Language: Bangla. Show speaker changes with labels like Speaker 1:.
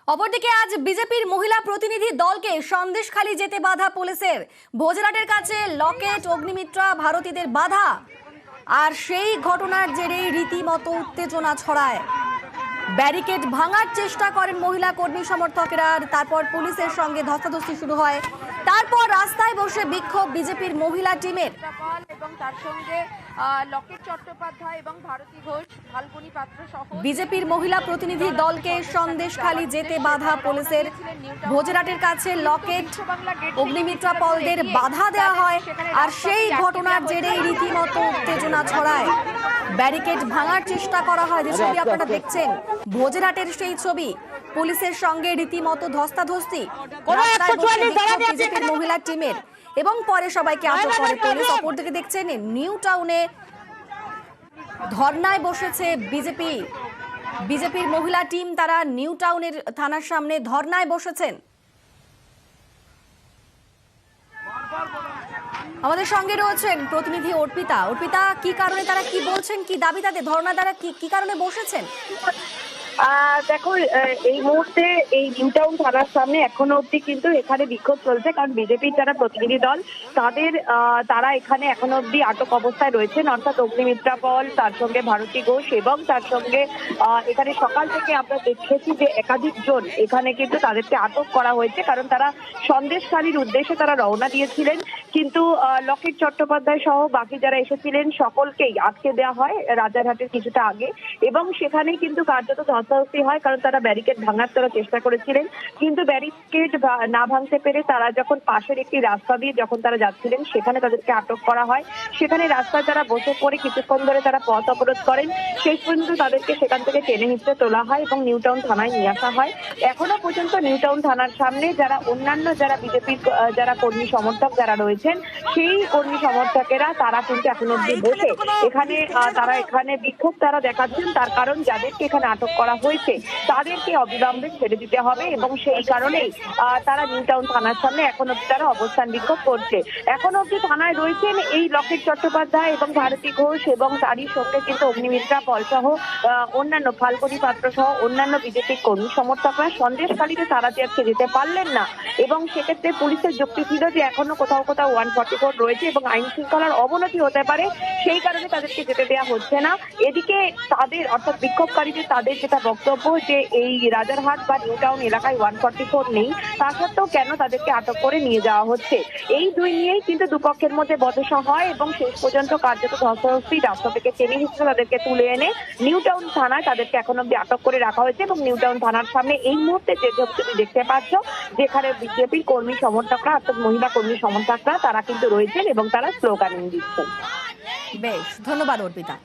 Speaker 1: অপরদিকে আজ বিজেপির মহিলা প্রতিনিধি দলকে সন্দেশখালী যেতে বাধা পুলিশের। ভোজরাটের কাছে লকেট, অগ্নিমিত্রা ভারতীদের বাধা। আর সেই ঘটনার জেরেই রীতিমতো উত্তেজনা ছড়ায়। ব্যারিকেড ভাঙার চেষ্টা করেন মহিলা কর্মী সমর্থকেরা। তারপর পুলিশের সঙ্গে ধস্তাধস্তি শুরু হয়। তারপর রাস্তায় বসে বিক্ষোভ বিজেপির মহিলা টিমের।
Speaker 2: এবং তার সঙ্গে লকেট চট্টোপাধ্যায় এবং ভারতী ঘোষ, ফাল্গুনী পাত্র সহ
Speaker 1: বিজেপির মহিলা প্রতিনিধি দলকে সন্দেশখালী যেতে বাধা পুলিশের। ভোজরাটের কাছে লকেট, অগ্নিমিত্রা পলদের বাধা দেওয়া হয়। আর সেই ঘটনার জেরেই রীতিমতো উত্তেজনা ছড়ায়। ব্যারিকেড ভাঙার চেষ্টা করা হয়, যে ছবি আপনারা দেখছেন ভোজরাটের সেই ছবি। পুলিশের সঙ্গে রীতিমতো ধস্তাধস্তি বিজেপির মহিলা টিমের, এবং পরে সবাইকে আটক করে পুলিশ। অপরদিকে দেখছেন নিউ টাউনে ধর্নায় বসেছে বিজেপির মহিলা টিম। তারা নিউ টাউনের থানার সামনে ধর্নায় বসেছেন। আমাদের সঙ্গে রয়েছেন প্রতিনিধি অর্পিতা। অর্পিতা, কি কারণে তারা কি বলছেন, কি দাবি তাদের, ধর্না দ্বারা কি কারণে বসেছেন?
Speaker 3: দেখো, এই মুহূর্তে এই নিউ টাউন থানার সামনে এখনো অব্দি কিন্তু এখানে বিক্ষোভ চলছে, কারণ বিজেপির যারা প্রতিনিধি দল তারা এখানে এখনো অব্দি আটক অবস্থায় রয়েছেন, অর্থাৎ অগ্নিমিত্রা পল, তার সঙ্গে ভারতী ঘোষ, এবং তার সঙ্গে এখানে সকাল থেকে আমরা দেখেছি যে একাধিক জন এখানে কিন্তু তাদেরকে আটক করা হয়েছে, কারণ তারা সন্দেশখালীর উদ্দেশ্যে তারা রওনা দিয়েছিলেন। কিন্তু লকেট চট্টোপাধ্যায় সহ বাকি যারা এসেছিলেন সকলকেই আটকে দেওয়া হয় রাজারহাটের কিছুটা আগে, এবং সেখানেই কিন্তু কার্যত ধস্তাধস্তি হয়, কারণ তারা ব্যারিকেড ভাঙার চেষ্টা করেছিলেন। কিন্তু ব্যারিকেড না ভাঙতে পেরে তারা যখন পাশের একটি রাস্তা দিয়ে যখন তারা যাচ্ছিলেন, সেখানে তাদেরকে আটক করা হয়। সেখানে রাস্তায় তারা বসে পড়ে কিছুক্ষণ ধরে তারা পথ অবরোধ করেন। শেষ পর্যন্ত তাদেরকে সেখান থেকে টেনে হিঁচড়ে তোলা হয় এবং নিউ টাউন থানায় নিয়ে আসা হয়। এখনো পর্যন্ত নিউ টাউন থানার সামনে অন্যান্য যারা বিজেপির যারা কর্মী সমর্থক যারা রয়েছেন, সেই কর্মী সমর্থকেরা তারা কিন্তু এখন অব্দি বসে তারা এখানে বিক্ষোভ তারা দেখাচ্ছেন। তার কারণ যাদেরকে এখানে আটক করা হয়েছে তাদেরকে অবিলম্বে ছেড়ে দিতে হবে, এবং সেই কারণেই তারা নিউ টাউন থানার সামনে এখন অব্দি তারা অবস্থান বিক্ষোভ করছে। এখন অব্দি থানায় রয়েছেন এই লকেট চট্টোপাধ্যায় এবং ভারতী ঘোষ, এবং তারই সঙ্গে কিন্তু অগ্নিমিত্রা পল সহ অন্যান্য ফাল্গুনী পাত্র সহ অন্যান্য বিজেপির কর্মী সমর্থকরা সন্দেশখালীতে তারা যে আজকে যেতে পারলেন না, এবং সেক্ষেত্রে পুলিশের যুক্তি ছিল যে এখনো কোথাও 144 রয়েছে এবং আইন শৃঙ্খলার অবনতি হতে পারে, সেই কারণে তাদেরকে যেতে দেওয়া হচ্ছে না। এদিকে তাদের অর্থাৎ বিক্ষোভকারীদের তাদের যেটা বক্তব্য যে এই রাজারহাট বা নিউ টাউন এলাকায় 144 নেই, তা সত্ত্বেও কেন তাদেরকে আটক করে নিয়ে যাওয়া হচ্ছে। এই দুই নিয়েই কিন্তু দুপক্ষের মধ্যে বচসা হয়, এবং শেষ পর্যন্ত কার্যত ধস্তাধস্তি, রাস্তা থেকে টেনে হিঁচড়ে তাদেরকে তুলে এনে নিউ টাউন থানায় তাদেরকে এখন অব্দি আটক করে রাখা হয়েছে। এবং নিউ টাউন থানার সামনে এই মুহূর্তে যে ছবি দেখতে পাচ্ছ, যেখানে বিজেপির কর্মী সমর্থকরা অর্থাৎ মহিলা কর্মী সমর্থকরা তারা কিন্তু রয়েছেন এবং তারা স্লোগান দিচ্ছেন।
Speaker 1: বেশ, ধন্যবাদ অর্পিতা।